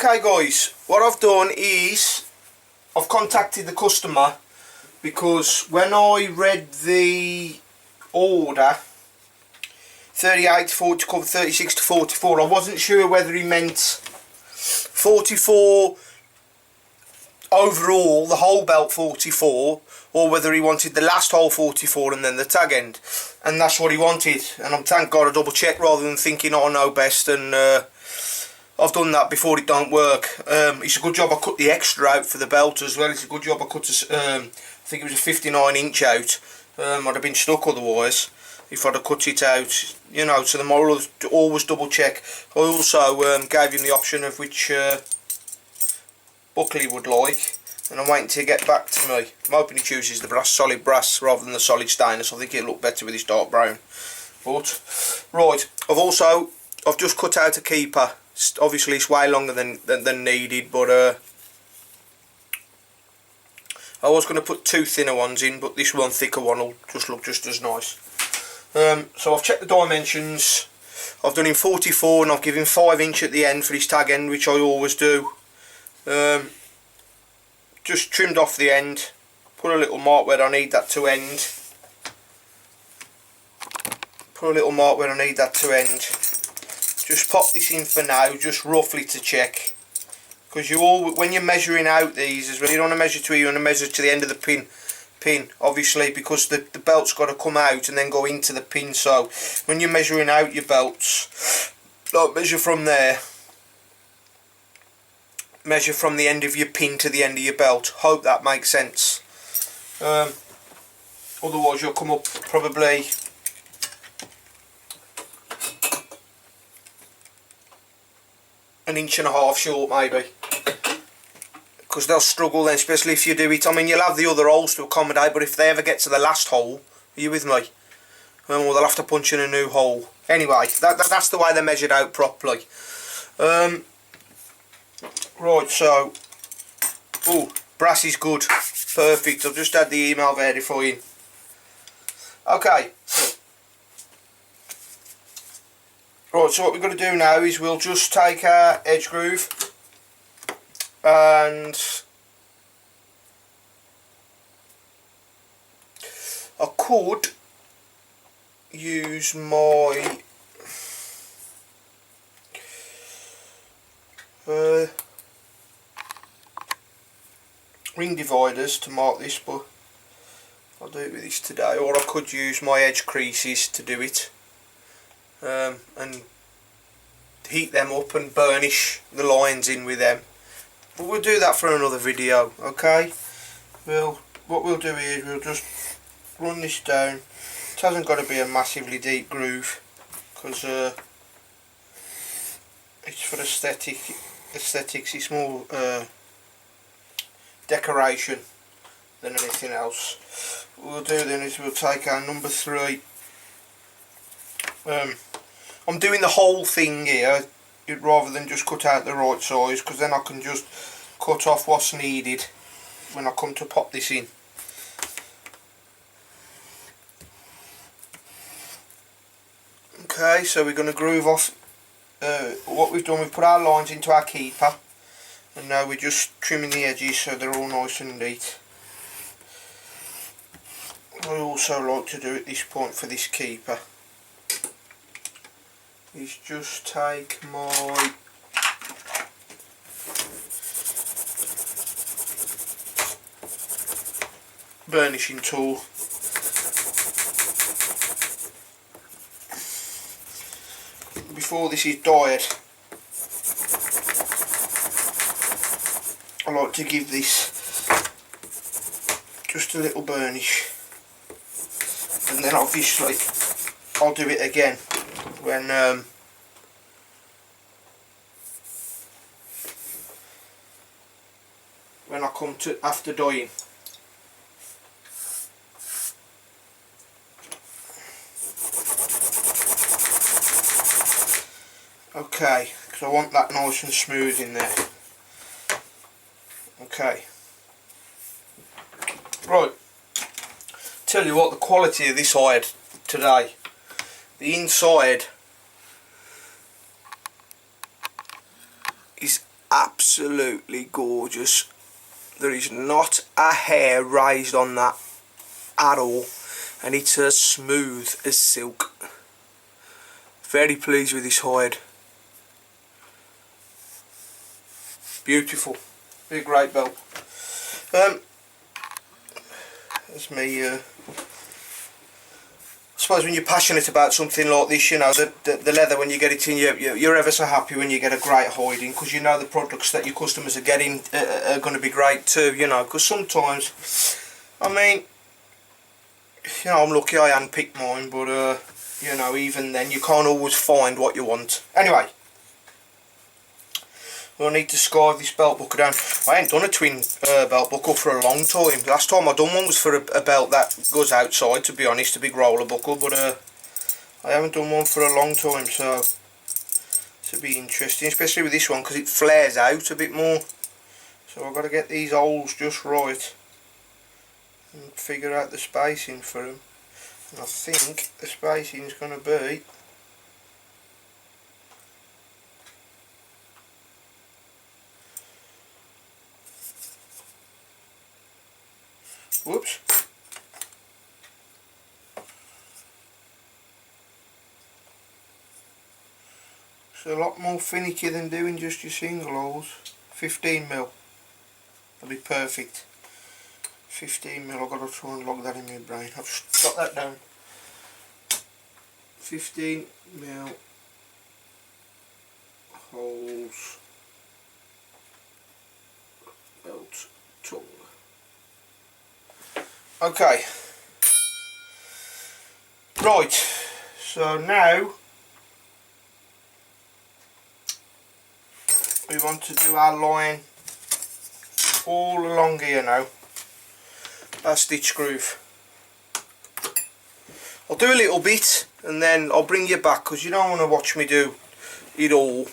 Okay guys, what I've done is I've contacted the customer because when I read the order 38 to 40 to cover 36 to 44, I wasn't sure whether he meant 44 overall, the whole belt 44, or whether he wanted the last hole 44 and then the tag end, and that's what he wanted. And I'm thank God I double checked rather than thinking I know best, and I've done that before it don't work. It's a good job I cut the extra out for the belt as well. It's a good job I cut I think it was a 59 inch out. I'd have been stuck otherwise if I'd have cut it out, you know. So the moral is to always double check. I also gave him the option of which buckle he would like, and I'm waiting to get back to me. I'm hoping he chooses the solid brass rather than the solid stainless. I think it'll look better with his dark brown. But right, I've just cut out a keeper. Obviously it's way longer than needed, but I was going to put two thinner ones in, but this one thicker one will just look just as nice. So I've checked the dimensions. I've done him 44 and I've given him 5 inch at the end for his tag end, which I always do. Just trimmed off the end, put a little mark where I need that to end. Put a little mark where I need that to end. Just pop this in for now, just roughly to check, because when you're measuring out these as well, you don't want to measure to where you want to measure to the end of the pin obviously, because the belt's got to come out and then go into the pin. So when you're measuring out your belts, don't measure from there, measure from the end of your pin to the end of your belt. Hope that makes sense. Otherwise you'll come up probably an inch and a half short maybe, because they'll struggle then, especially if you do it. I mean, you'll have the other holes to accommodate, but if they ever get to the last hole, are you with me? Well, they'll have to punch in a new hole. Anyway, that's the way they're measured out properly. Right, so brass is good, perfect. I've just had the email verifying. Okay. Right, so what we're going to do now is we'll just take our edge groove and I could use my ring dividers to mark this, but I'll do it with this today, or I could use my edge creases to do it. And heat them up and burnish the lines in with them, but we'll do that for another video. Okay, what we'll do is we'll just run this down. It hasn't got to be a massively deep groove, because it's for aesthetics. It's more decoration than anything else. What we'll do then is we'll take our number 3. I'm doing the whole thing here rather than just cut out the right size, because then I can just cut off what's needed when I come to pop this in. Okay, so we're going to groove off what we've done. We've put our lines into our keeper, and now we're just trimming the edges so they're all nice and neat. I also like to do at this point for this keeper is just take my burnishing tool before this is dyed. I like to give this just a little burnish, and then obviously I'll do it again when I come to after dyeing. Okay, because I want that nice and smooth in there. Okay, right, tell you what, the quality of this hide today, the inside is absolutely gorgeous. There is not a hair raised on that at all, and it's as smooth as silk. Very pleased with this hide. Beautiful. Be a great belt. That's me. I suppose when you're passionate about something like this, you know, the leather, when you get it in, you're ever so happy when you get a great hiding, because you know the products that your customers are getting are going to be great too, you know, because sometimes, I mean, you know, I'm lucky I handpicked mine, but, you know, even then, you can't always find what you want. Anyway, I need to scarve this belt buckle down. I ain't done a twin belt buckle for a long time. Last time I done one was for a belt that goes outside, to be honest, a big roller buckle, but I haven't done one for a long time, so it'll be interesting, especially with this one, because it flares out a bit more. So I've got to get these holes just right and figure out the spacing for them. And I think the spacing is going to be whoops. It's a lot more finicky than doing just your single holes. 15mm. That'll be perfect. 15mm, I've got to try and log that in my brain. I've just got that down. 15mm holes. Belt tongue. Okay. Right. So now we want to do our line all along here now. Our stitch groove. I'll do a little bit and then I'll bring you back, because you don't want to watch me do it all.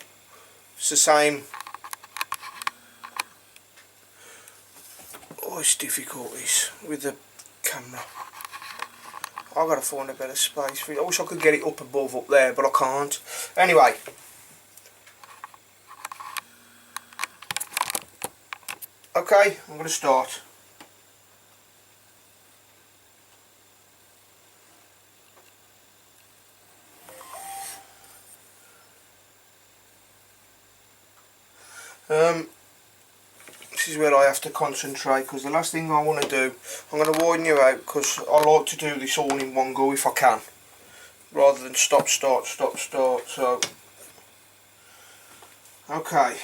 It's the same. Oh, it's difficult this with the camera. I've got to find a better space for it. I wish I could get it up above up there, but I can't. Anyway. Okay, I'm going to start. This is where I have to concentrate, because the last thing I want to do, I'm going to widen you out, because I like to do this all in one go if I can, rather than stop, start, stop, start. So, okay.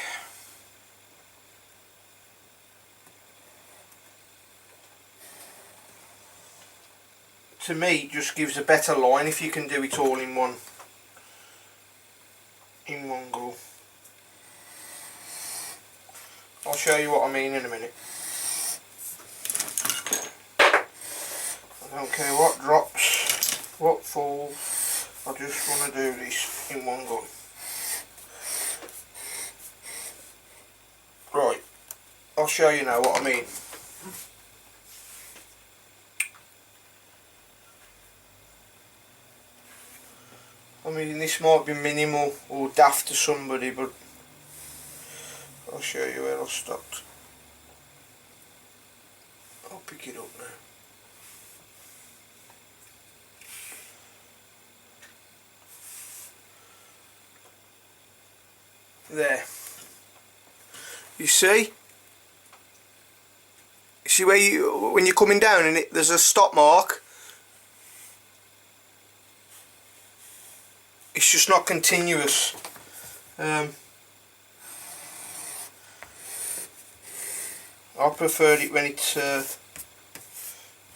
To me, it just gives a better line if you can do it all in one go. I'll show you what I mean in a minute. I don't care what drops, what falls, I just want to do this in one go. Right, I'll show you now what I mean. I mean, this might be minimal or daft to somebody, but I'll show you where I stopped. I'll pick it up now. There. You see? See where you, when you're coming down and there's a stop mark? It's just not continuous. I prefer it when it's,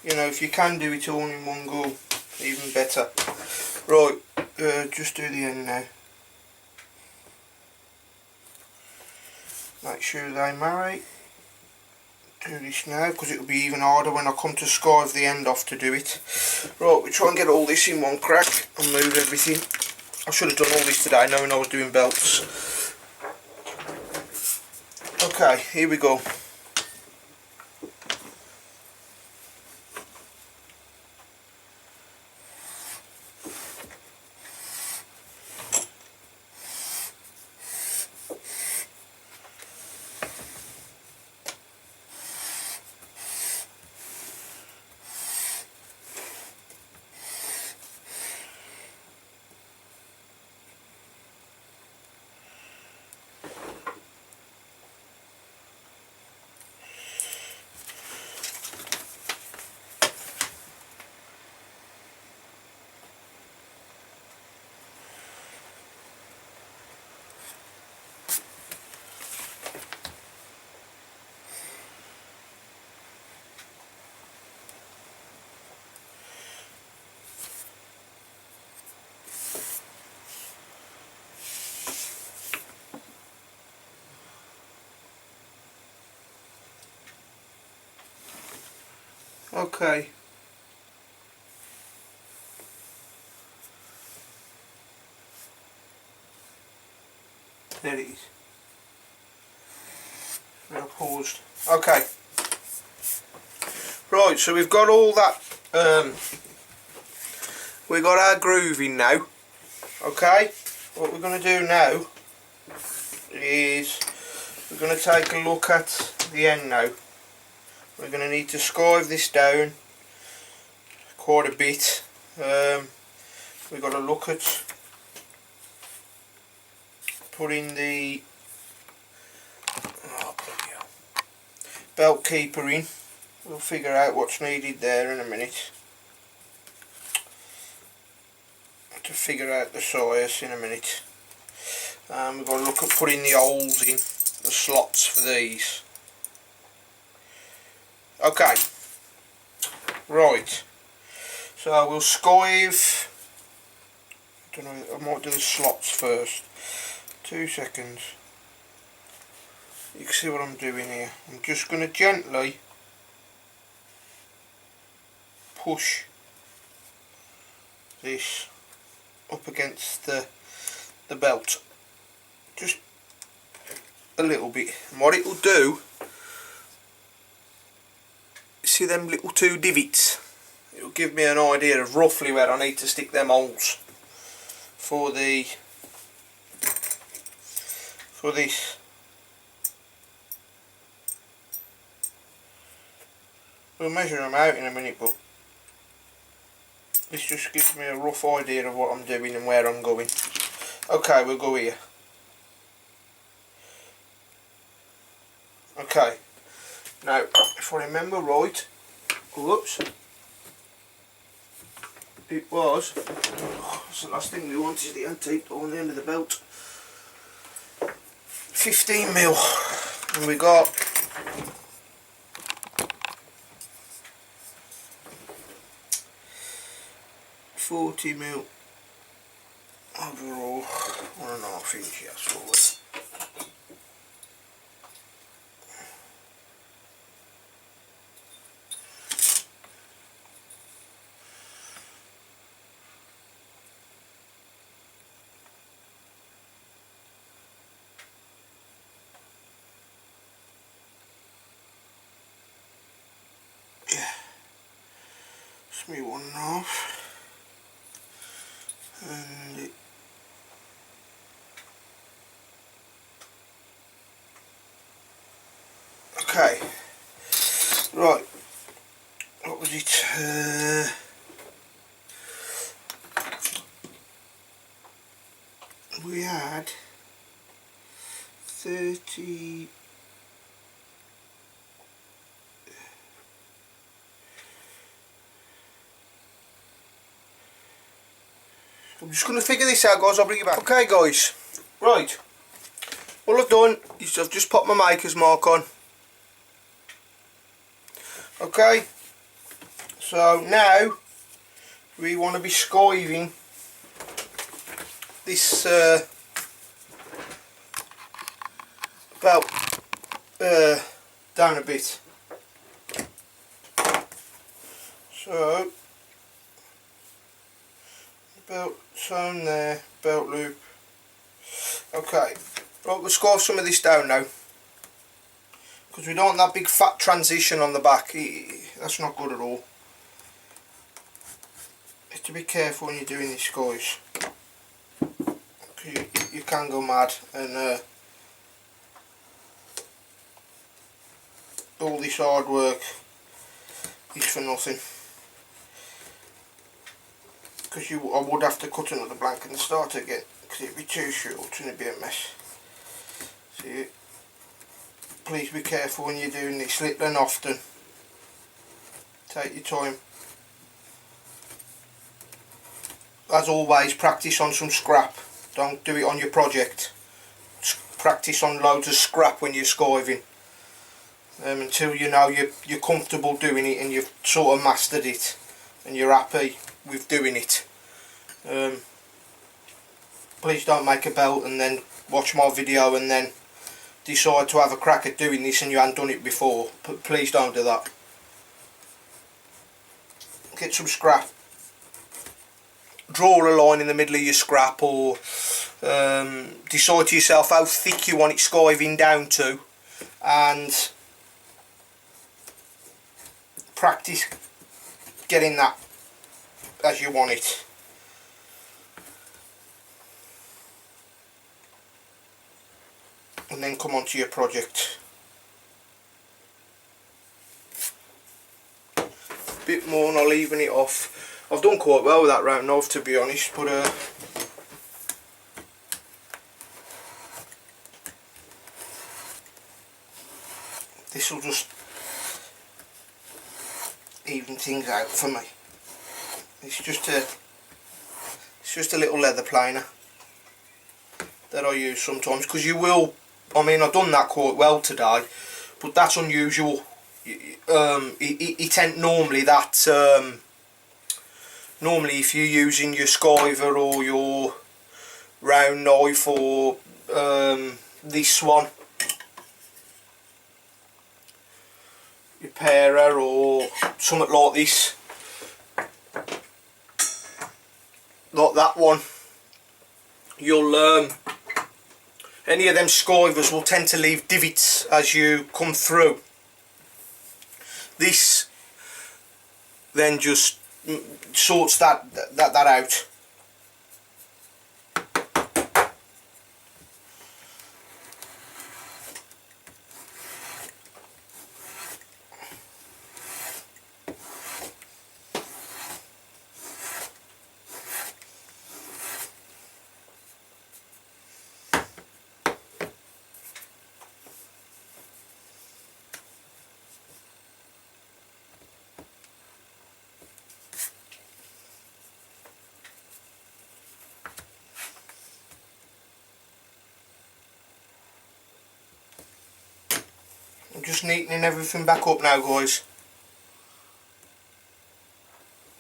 you know, if you can do it all in one go, even better. Right, just do the end now. Make sure they marry. Do this now, because it'll be even harder when I come to scarve the end off to do it. Right, we try and get all this in one crack and move everything. I should have done all this today knowing I was doing belts. Okay, here we go. Okay. There it is. Now paused. Okay. Right, so we've got all that, we've got our grooving now. Okay, what we're going to do now is we're going to take a look at the end now. We're going to need to skive this down quite a bit. We've got to look at putting the belt keeper in. We'll figure out what's needed there in a minute. To figure out the size in a minute. We've got to look at putting the holes in, the slots for these. Okay, right, so we'll skive, I don't know, I might do the slots first. 2 seconds. You can see what I'm doing here. I'm just going to gently push this up against the belt, just a little bit. And what it will do, see them little 2 divots, it will give me an idea of roughly where I need to stick them holes for this. We'll measure them out in a minute, but this just gives me a rough idea of what I'm doing and where I'm going. Okay, we'll go here. Okay, now if I remember right, whoops, it was, that's the last thing we want is the antique on the end of the belt. 15mm, and we got 40mm overall, 1.5 inch, yes, forward. Yeah, it's me 1.5. And it, okay, right, what was it, we had 30, I'm just going to figure this out, guys. I'll bring you back. Okay, guys, right, all I've done is I've just popped my maker's mark on. Okay, so now we want to be skiving this belt down a bit. So belt sewn there, belt loop. Okay, right, we'll skive some of this down now, because we don't want that big fat transition on the back. That's not good at all. You have to be careful when you're doing this, guys. You can go mad, and all this hard work is for nothing. Because I would have to cut another blank and start again, because it'd be too short and it'd be a mess. See, please be careful when you're doing this, little and often. Take your time. As always, practice on some scrap. Don't do it on your project. Practice on loads of scrap when you're skiving. Until you know you're comfortable doing it and you've sort of mastered it and you're happy with doing it. Please don't make a belt and then watch my video and then decide to have a crack at doing this and you haven't done it before. Please don't do that. get some scrap, draw a line in the middle of your scrap, or decide to yourself how thick you want it skiving down to, and practice getting that as you want it. And then come on to your project. Bit more and I'll even it off. I've done quite well with that round knife, to be honest, but this will just even things out for me. It's just a little leather planer that I use sometimes, because you will, I mean, I've done that quite well today, but that's unusual. It ain't normally that. Normally if you're using your skiver or your round knife or this one, your parer or something like this, like that one, you'll any of them skivers will tend to leave divots as you come through. This then just sorts that out. I'm just neatening everything back up now, guys.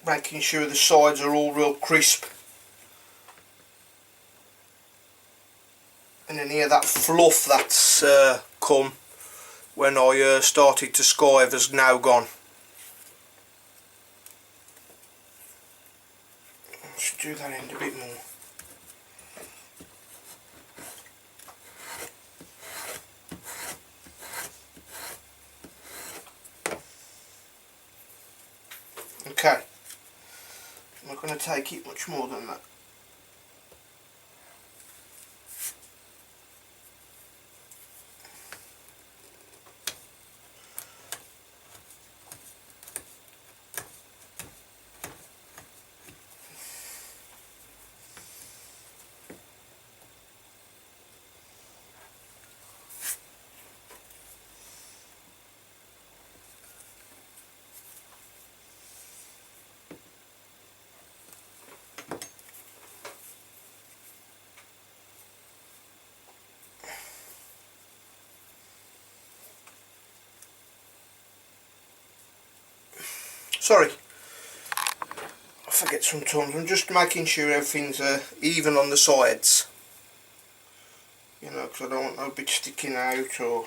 Making sure the sides are all real crisp. And any of that fluff that's come when I started to skive has now gone. Let's do that end a bit more. Okay, I'm not going to take it much more than that. Sorry, I forget sometimes. I'm just making sure everything's even on the sides, you know, because I don't want no bit sticking out. Or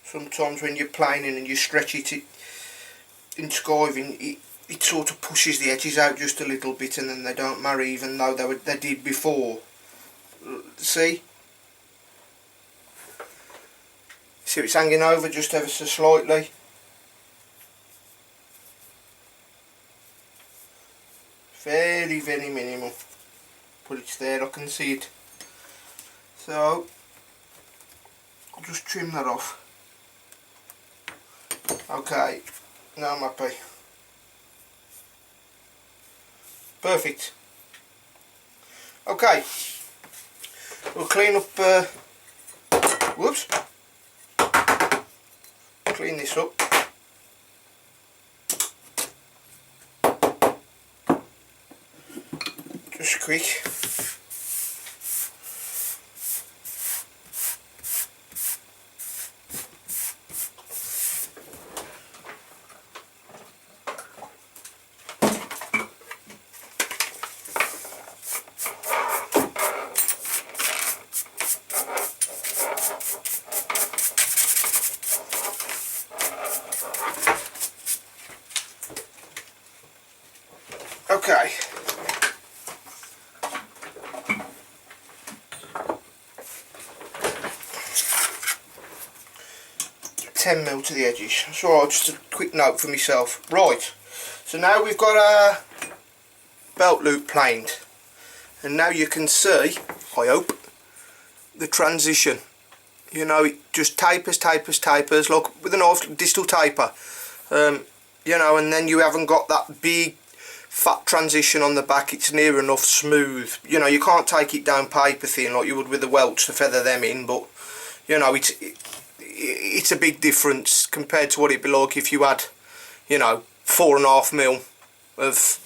sometimes when you're planing and you stretch it in skiving, it sort of pushes the edges out just a little bit, and then they don't marry even though they did before. See it's hanging over just ever so slightly. Very, very minimal, but it's there, I can see it. So I'll just trim that off. Okay, now I'm happy. Perfect. Okay, we'll clean up, whoops, clean this up. Just quick. Okay. $10mm to the edges. So just a quick note for myself. Right. So now we've got our belt loop planed, and now you can see, I hope, the transition. You know, it just tapers, look, with a knife, distal taper. You know, and then you haven't got that big fat transition on the back. It's near enough smooth. You know, you can't take it down paper thin like you would with the welts to feather them in, but you know, it's a big difference compared to what it'd be like if you had, you know, 4.5mm of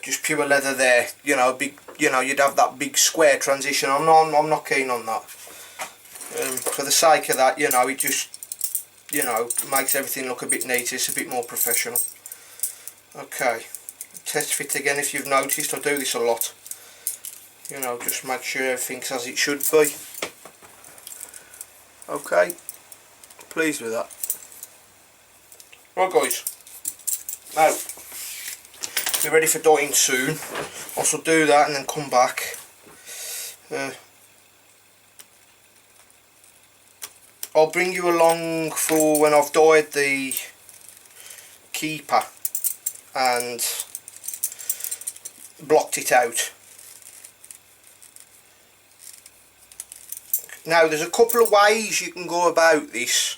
just pure leather there. You know, big. You know, you'd have that big square transition. I'm not keen on that. For the sake of that, you know, it just, you know, makes everything look a bit neater. It's a bit more professional. Okay, test fit again. If you've noticed, I do this a lot. You know, just make sure everything's as it should be. Okay, pleased with that. Right guys, now we're ready for dyeing soon. I shall do that and then come back. I'll bring you along for when I've dyed the keeper and blocked it out. Now there's a couple of ways you can go about this.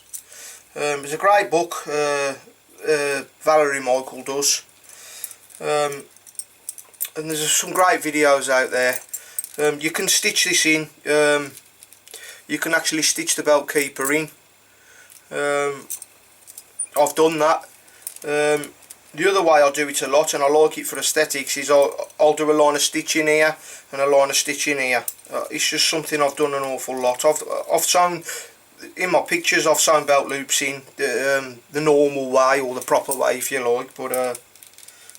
There's a great book Valerie Michael does, and there's some great videos out there. You can stitch this in. You can actually stitch the belt keeper in. I've done that. The other way I do it a lot, and I like it for aesthetics, is I'll do a line of stitching here and a line of stitching here. It's just something I've done an awful lot. I've sewn, in my pictures, I've sewn belt loops in the normal way, or the proper way if you like, but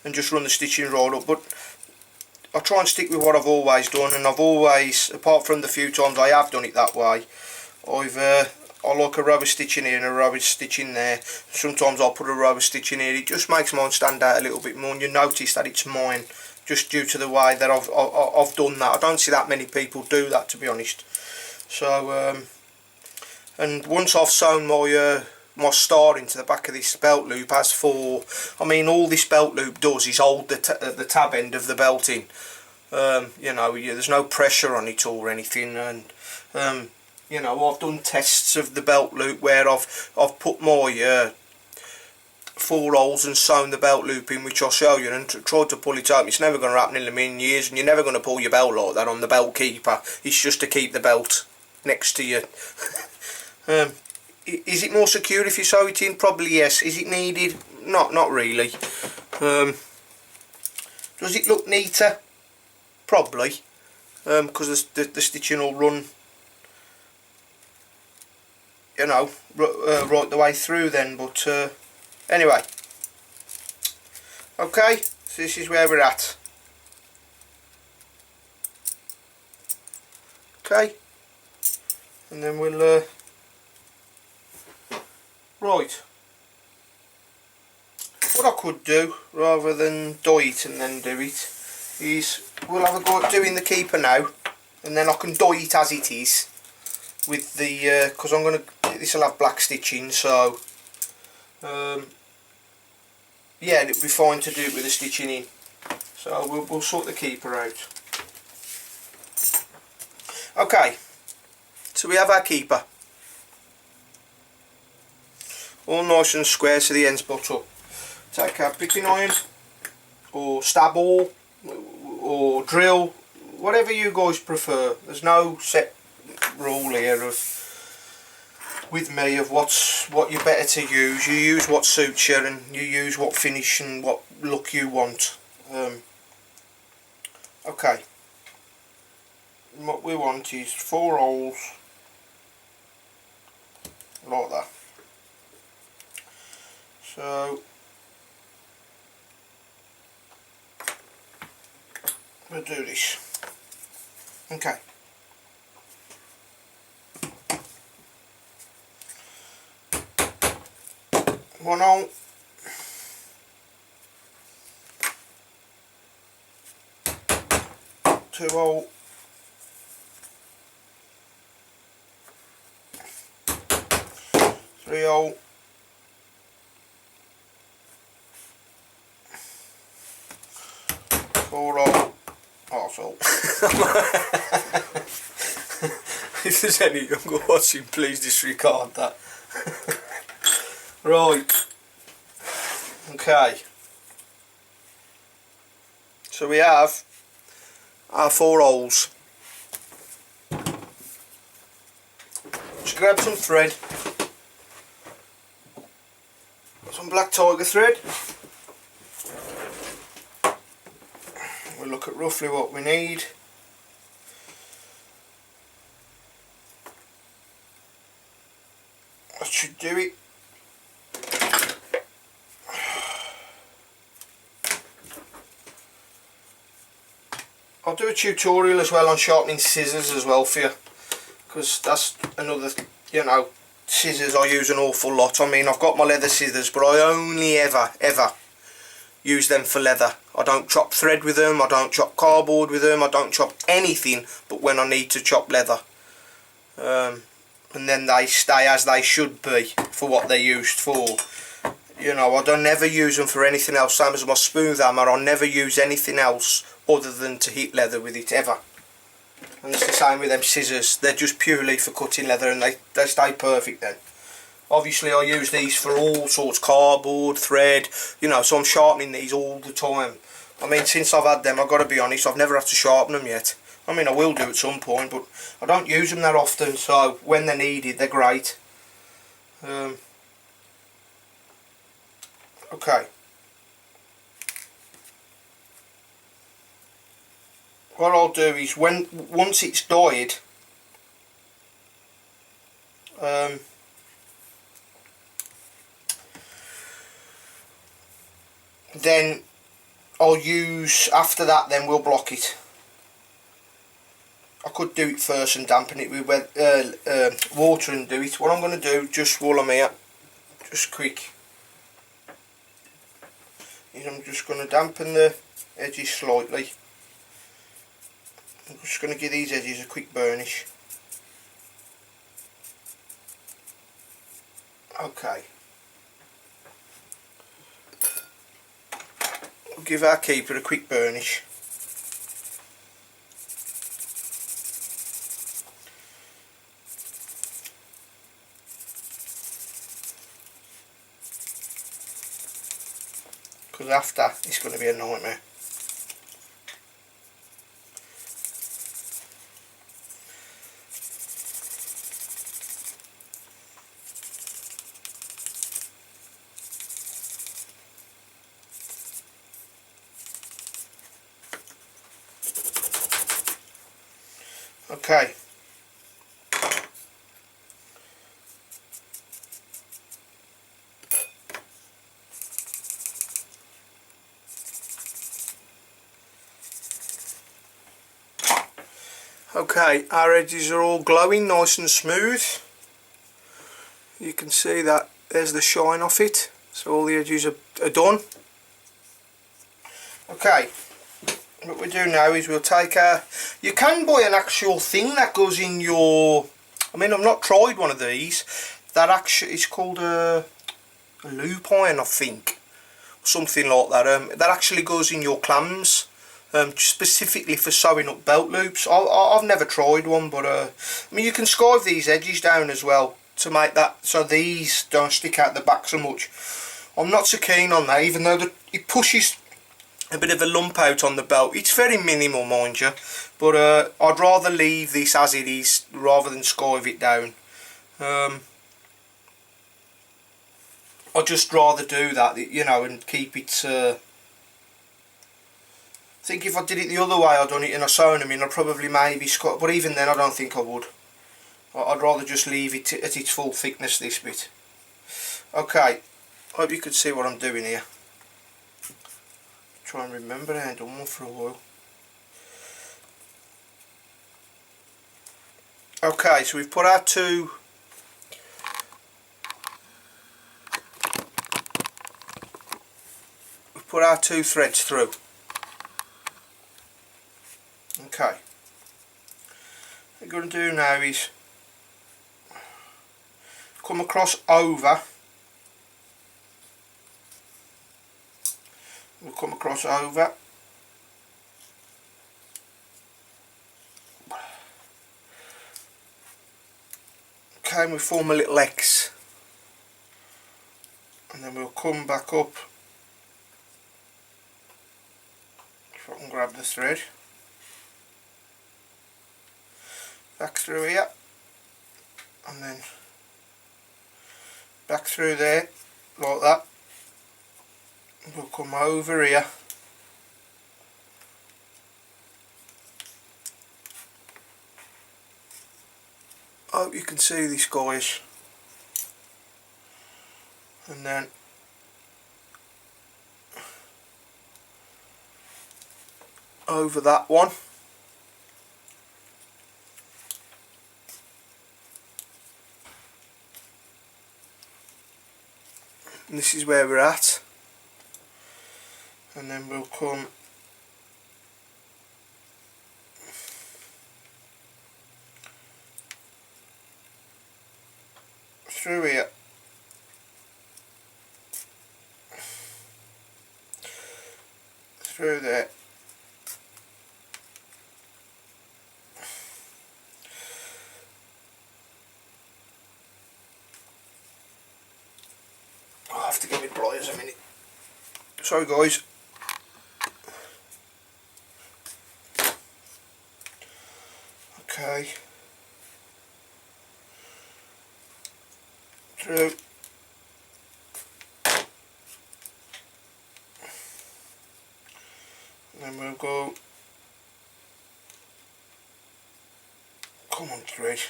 and just run the stitching right up. But I try and stick with what I've always done, and I've always, apart from the few times I have done it that way, I like a row of stitching here and a row of stitching there. Sometimes I'll put a row of stitching here. It just makes mine stand out a little bit more, and you notice that it's mine just due to the way that I've done that. I don't see that many people do that, to be honest. So and once I've sewn my star into the back of this belt loop, as for, I mean, all this belt loop does is hold the tab end of the belt in. You know, there's no pressure on it or anything, and you know, I've done tests of the belt loop where I've put my 4 holes and sewn the belt loop in, which I'll show you, and tried to pull it out. It's never going to happen in a million years, and you're never going to pull your belt like that on the belt keeper. It's just to keep the belt next to you. Is it more secure if you sew it in? Probably yes. Is it needed? Not really. Does it look neater? Probably, because the stitching will run, you know, right the way through then. But anyway, okay, so this is where we're at. Okay, and then we'll right, what I could do rather than dye it and then do it is we'll have a go at doing the keeper now, and then I can dye it as it is with the because I'm gonna, this will have black stitching, so yeah, it'll be fine to do it with the stitching in. So we'll sort the keeper out. Okay, so we have our keeper all nice and square so the ends butt up. Take our picking iron or stab awl or drill, whatever you guys prefer. There's no set rule here with me of what you're better to use. You use what suits you, and you use what finish and what look you want. Okay, what we want is 4 holes like that. So we'll do this. Okay. One hole. 2 hole, 3 hole, 4 hole, arsehole. If there's any younger watching, please disregard that. Right, okay, so we have our 4 holes. Just grab some thread, some black tiger thread. We'll look at roughly what we need. That should do it. I'll do a tutorial as well on sharpening scissors as well for you, because that's another, you know, scissors I use an awful lot. I mean, I've got my leather scissors, but I only ever use them for leather. I don't chop thread with them, I don't chop cardboard with them, I don't chop anything but when I need to chop leather. And then they stay as they should be for what they're used for. You know, I don't never use them for anything else. Same as my smooth hammer, I never use anything else other than to hit leather with it, ever. And it's the same with them scissors. They're just purely for cutting leather, and they stay perfect then. Obviously I use these for all sorts, cardboard, thread, you know, so I'm sharpening these all the time. I mean, since I've had them, I've got to be honest, I've never had to sharpen them yet. I mean, I will do at some point, but I don't use them that often, so when they're needed, they're great. Okay. What I'll do is, once it's dyed, then I'll use, after that then we'll block it. I could do it first and dampen it with water and do it. What I'm going to do, just while I'm here, just quick, is I'm just going to dampen the edges slightly. I'm just going to give these edges a quick burnish. Okay. We'll give our keeper a quick burnish. Because after, it's going to be a nightmare. Okay. Okay, our edges are all glowing, nice and smooth. You can see that there's the shine off it, so all the edges are done. Okay, what we do now is we'll take our, you can buy an actual thing that goes in your, I mean, I've not tried one of these, that actually, it's called a lupine, I think, something like that, that actually goes in your clams. Specifically for sewing up belt loops. I've never tried one, but I mean, you can scarve these edges down as well to make that so these don't stick out the back so much. I'm not so keen on that, even though it pushes a bit of a lump out on the belt. It's very minimal, mind you, but I'd rather leave this as it is rather than scarve it down. I'd just rather do that, you know, and keep it I think if I did it the other way, I'd done it in a sewn them in, I'd probably maybe scut, but even then I don't think I would. I'd rather just leave it at its full thickness, this bit. Okay, hope you could see what I'm doing here. Try and remember, I ain't done one for a while. Okay, so we've put our two threads through. Okay, what we're going to do now is come across over. We'll come across over. Okay, and we form a little X. And then we'll come back up. If I can grab the thread. Back through here. And then back through there, like that. We'll come over here. I hope you can see this, guys. And then over that one. And this is where we're at. And then we'll come through here. Through there. I'll have to get my pliers a minute. Sorry guys. Okay. Through. And then we'll go. Come on, thread.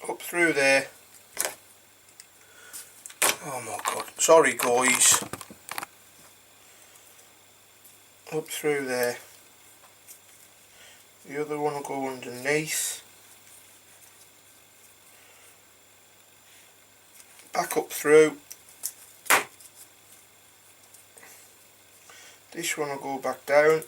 Up through there. Oh my god. Sorry guys. Up through there. The other one will go underneath. Back up through. This one will go back down.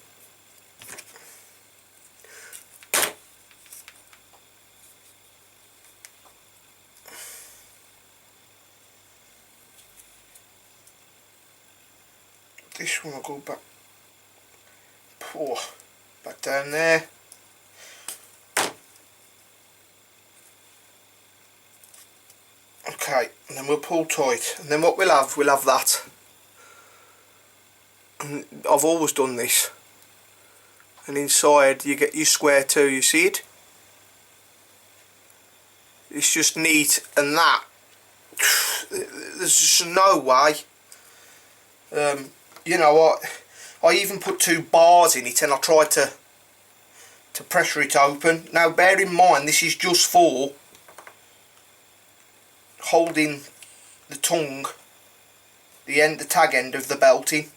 This one will go back. Back down there. Okay, and then we'll pull tight, and then what we'll have that. And I've always done this. And inside you get your square too, you see it? It's just neat, and that, there's just no way. You know what? I even put 2 bars in it, and I tried to pressure it open. Now bear in mind, this is just for holding the tongue, the tag end of the belting.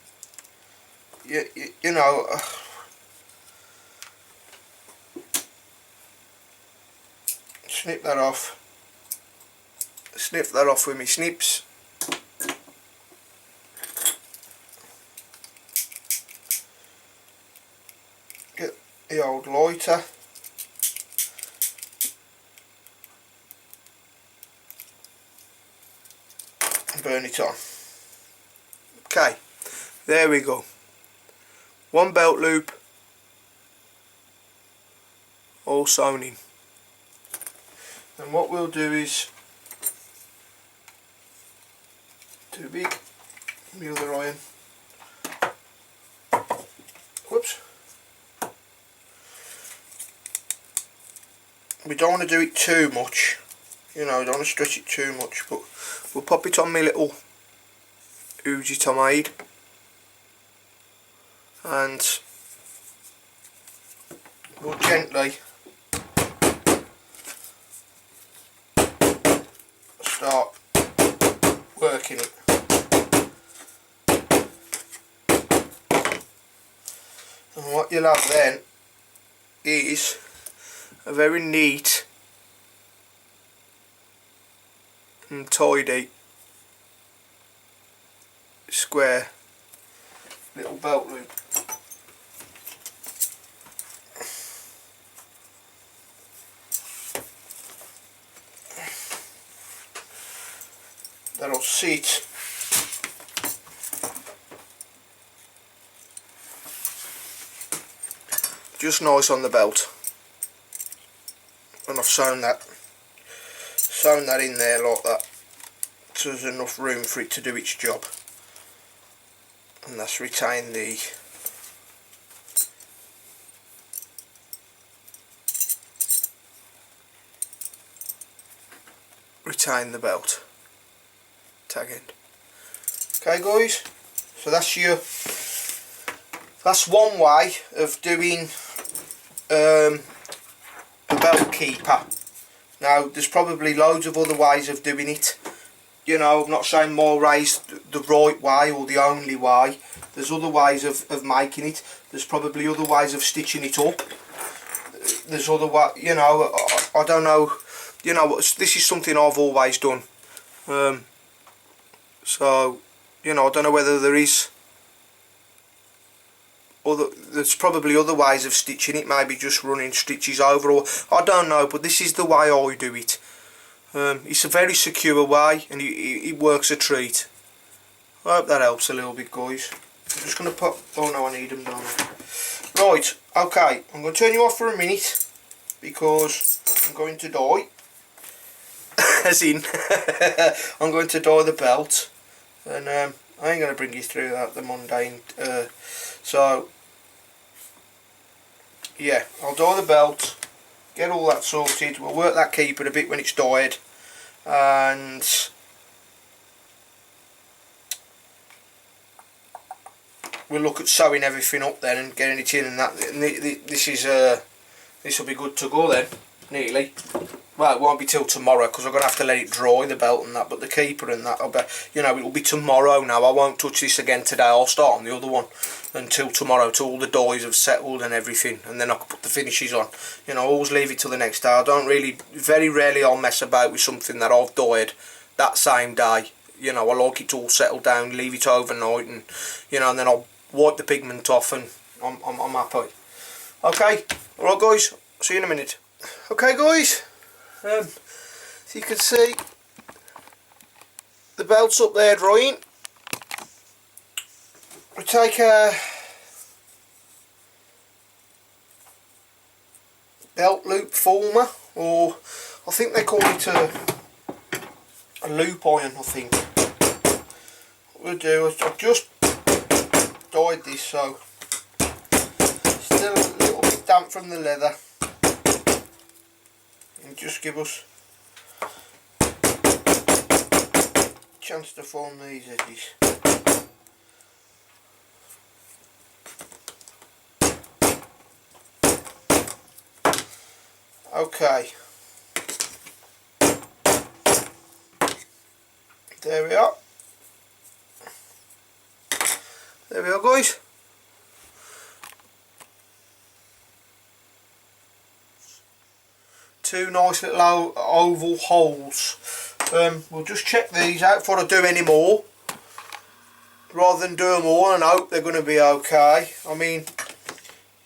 You know. Snip that off. Snip that off with my snips. Get the old lighter. And burn it on. Okay, there we go. 1 belt loop, all sewn in. And what we'll do is, too big, the other iron. Whoops. We don't want to do it too much, you know, don't want to stretch it too much, but we'll pop it on my little oogit I made. And we'll gently start working it. And what you'll have then is a very neat and tidy square little belt loop. that'll sit just nice on the belt, and I've sewn that in there like that, so there's enough room for it to do its job, and that's retain the belt tag end. Okay guys, so that's one way of doing a belt keeper. Now there's probably loads of other ways of doing it. You know, I'm not saying my way's the right way or the only way. There's other ways of making it. There's probably other ways of stitching it up. There's other way, you know, I don't know. You know, this is something I've always done. So, you know, I don't know whether there's probably other ways of stitching it, maybe just running stitches over, or I don't know, but this is the way I do it. It's a very secure way, and it works a treat. I hope that helps a little bit, guys. I'm just going to put, oh no, I need them down. Right, okay, I'm going to turn you off for a minute, because I'm going to dye. As in, I'm going to dye the belt, and I ain't going to bring you through that, the mundane, so yeah, I'll dye the belt, get all that sorted, we'll work that keeper a bit when it's dyed, and we'll look at sewing everything up then and getting it in, and that, and this will be good to go then, nearly. Well, it won't be till tomorrow because I'm going to have to let it dry, the belt and that, but the keeper and that, I'll be, you know, it'll be tomorrow now. I won't touch this again today. I'll start on the other one until tomorrow, till all the dyes have settled and everything, and then I can put the finishes on. You know, I always leave it till the next day. I don't really, very rarely I'll mess about with something that I've dyed that same day. You know, I like it to all settle down, leave it overnight, and, you know, and then I'll wipe the pigment off, and I'm happy. Okay, alright guys, see you in a minute. Okay guys. So you can see the belt's up there drying. We take a belt loop former, or I think they call it a loop iron, I think. What we'll do is I've just dyed this, so still a little bit damp from the leather. And just give us a chance to form these edges. Okay, there we are. There we are guys. Two nice little oval holes. We'll just check these out before I do any more, rather than do them all and hope they're going to be okay. I mean,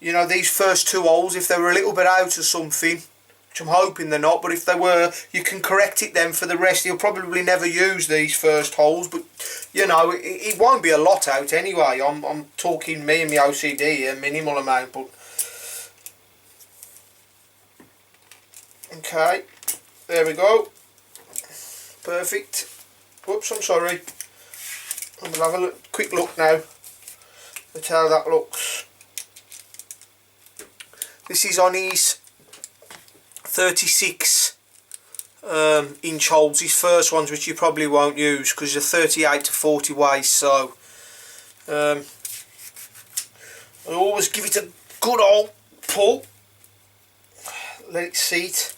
you know, these first two holes, if they were a little bit out of something, which I'm hoping they're not, but if they were, you can correct it then for the rest. You'll probably never use these first holes, but you know, it won't be a lot out anyway. I'm talking me and my OCD, a minimal amount, but okay, there we go, perfect. Whoops, I'm sorry. And we'll have a quick look now at how that looks. This is on his 36 inch holes, his first ones, which you probably won't use because he's a 38 to 40 waist, so I always give it a good old pull, let it seat.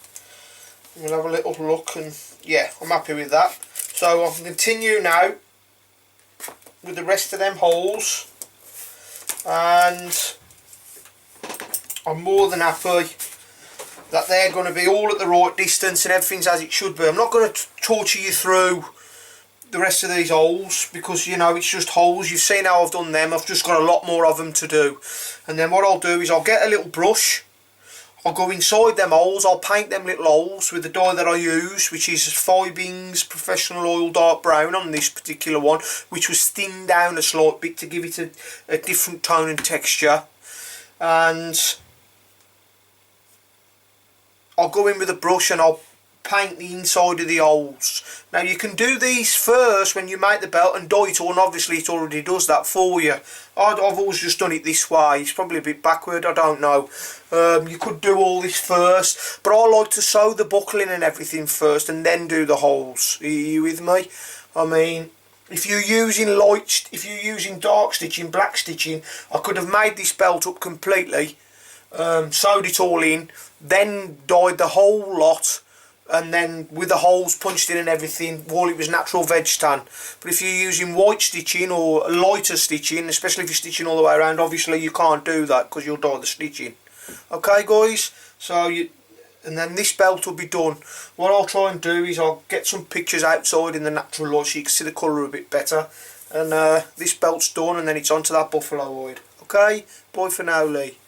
We'll have a little look, and yeah, I'm happy with that. So I can continue now with the rest of them holes, and I'm more than happy that they're going to be all at the right distance and everything's as it should be. I'm not going to torture you through the rest of these holes because, you know, it's just holes. You've seen how I've done them. I've just got a lot more of them to do. And then what I'll do is I'll get a little brush, I'll go inside them holes, I'll paint them little holes with the dye that I use, which is Fibings Professional Oil Dark Brown on this particular one, which was thinned down a slight bit to give it a different tone and texture. And I'll go in with a brush and I'll paint the inside of the holes. Now you can do these first when you make the belt and dye it on, obviously it already does that for you. I've always just done it this way. It's probably a bit backward, I don't know. You could do all this first, but I like to sew the buckling and everything first and then do the holes. Are you with me? I mean, if you're using dark stitching, black stitching, I could have made this belt up completely, sewed it all in, then dyed the whole lot, and then with the holes punched in and everything while it was natural veg tan. But if you're using white stitching or lighter stitching, especially if you're stitching all the way around, obviously you can't do that because you'll dye the stitching. Okay guys, and then this belt will be done. What I'll try and do is I'll get some pictures outside in the natural light so you can see the colour a bit better, and this belt's done, and then it's onto that buffalo hide. Okay, bye for now, Lee.